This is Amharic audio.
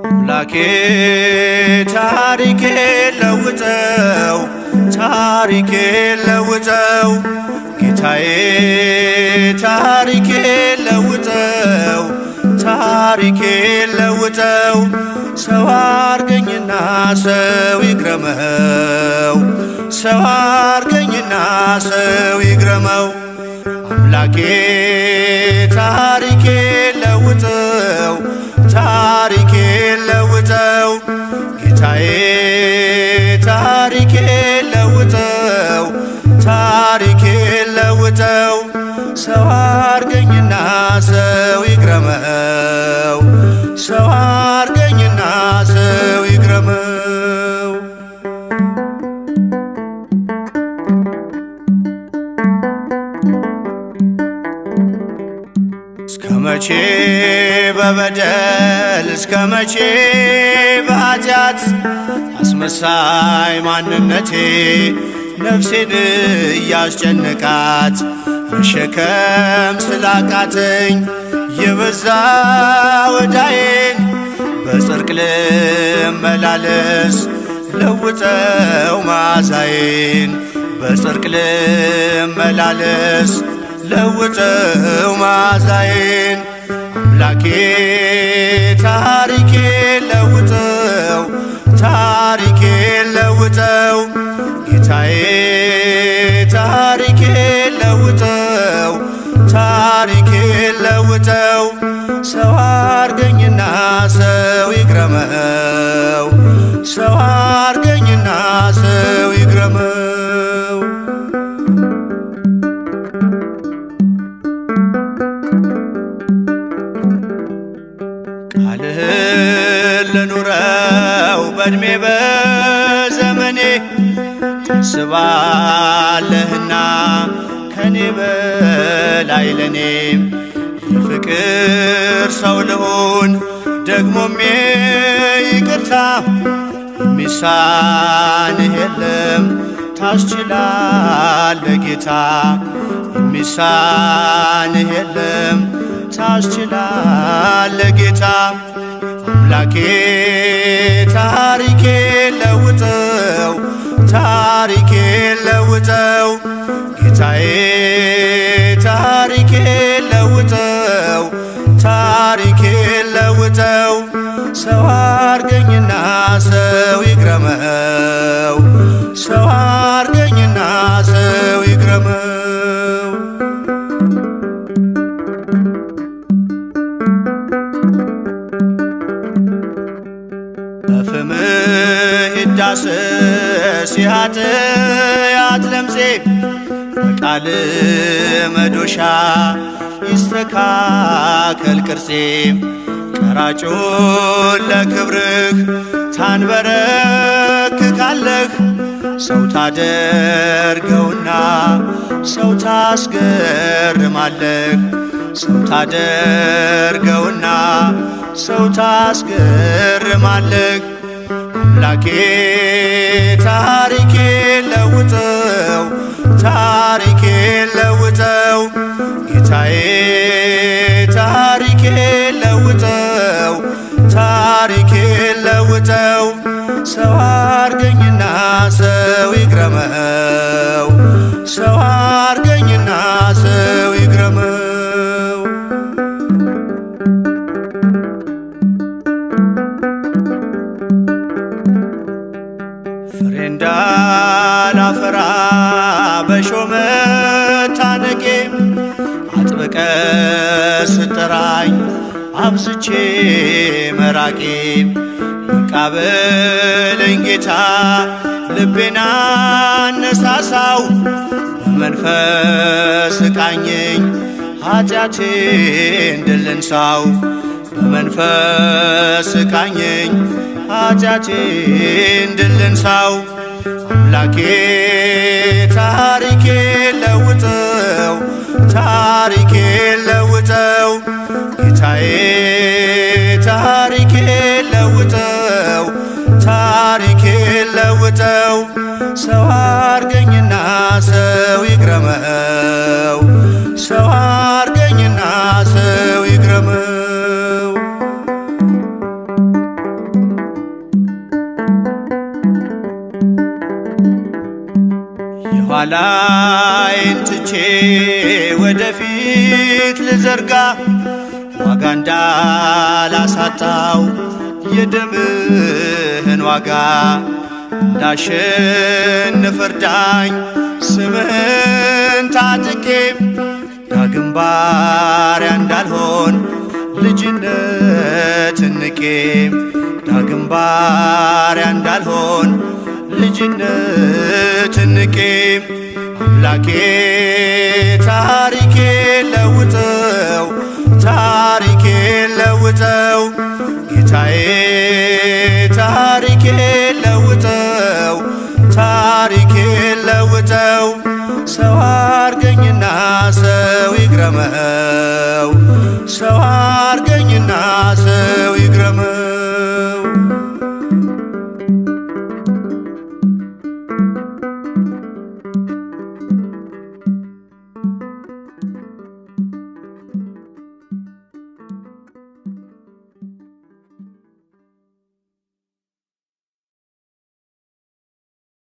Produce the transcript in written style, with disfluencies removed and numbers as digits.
አምላኬ ታሪኬ ለውጠው ታሪኬ ለውጠው ጌታዬ ታሪኬ ለውጠው ታሪኬ ለውጠው ሰው አርገኝና ሰው ይግረመው ሰው አርገኝና ሰው ይግረመው አምላኬ ታሪኬ ለውጠው ታሪኬ ለውጠው ጌታዬ ታሪኬ ለውጠው ታሪኬ ለውጠው ሰው አርገኝና ሰው ይግረመው ሰው አርገኝና ሰው ይግረመው እስከ መቼ በበደል እስከ መቼ በኃጢአት አስመሳይ ማንነቴ ነፍሴን እያስጨነቃት መሸከም ስላቃተኝ የበዛ ወዳዬን በጽድቅ ልመላለስ ለውጠው መዓዛዬን በጽድቅ ልመላለስ ለውጠው መዓዛዬን አምላኬ ታሪኬ ለውጠው ታሪኬ ለውጠው ጌታዬ ታሪኬ ለውጠው ታሪኬ ለውጠው ሰው አርገኝና ሰው ይግረመው ሰው አርገኝና ሰው ይግረመው ቃልህን ልኑረው በዕድሜ በዘመኔ ታስባለህና ከኔ በላይ ለኔም የፍቅር ሰው ልሁን ደግሞም ይቅርታ የሚሳንህ የለም ታስችላለህ ጌታ የሚሳንህ የለም ታስችላለህ ጌታ አምላኬ ታሪኬ ለውጠው ታሪኬ ለውጠው ጌታዬ ታሪኬ ለውጠው ታሪኬ ለውጠው ሰው አርገኝና ሰው ይግረመው ሰው አርገኝና ሰው ይግረመው በፍምህ ይዳሰስ የኃጢአት ለምፄ በቃል መዶሻ ይስተካከል ቅርጼ ቀራጩን ለክብርህ ታንበረክካለህ ሰው ታደርገውና ሰው ታስገርማለህ ሰው ታደርገውና ሰው ታስገርማለህ አምላኬ ታሪኬ ለውጠው ታሪኬ ለውጠው ጌታዬ ታሪኬ ለውጠው ታሪኬ ለውጠው ሰው አርገኝና ሰው ይግረመው ሰው አርገኝና ሰው ይግረመው ፍሬ እንዳላፈራ በሾህ መታነቄ አጥብቀ ስጠራኝ አብዝቼ መራቄ ይቃበለኝ ጌታ ልቤን አነሳሳው በመንፈስ ቃኘኝ ኃጢአቴን ድል እንሳው በመንፈስ ቃኘኝ ኃጢአቴን ድል እንሳው አምላኬ ታሪኬ ለውጠው ታሪኬ ለውጠው ይግረመው ሰው አርገኝና ሰው ይግረመው። የኋላዬን ትቼ ወደፊት ልዘርጋ ዋጋ እንዳላሳጣው የደምህን ዋጋ እንዳሸንፍ እርዳኝ ስምህን ታጥቄ ዳግም ባሪያ እንዳልሆን ልጅነትን ንቄ ዳግም ባሪያ እንዳልሆን ልጅነትን ንቄ አምላኬ ታሪኬ ለውጠው ታሪኬ ለውጠው ጌታዬ ታሪኬ ለውጠው ታሪኬ ለውጠው ሰው አርገኝና ሰው ይግረመው ሰው አርገኝና ሰው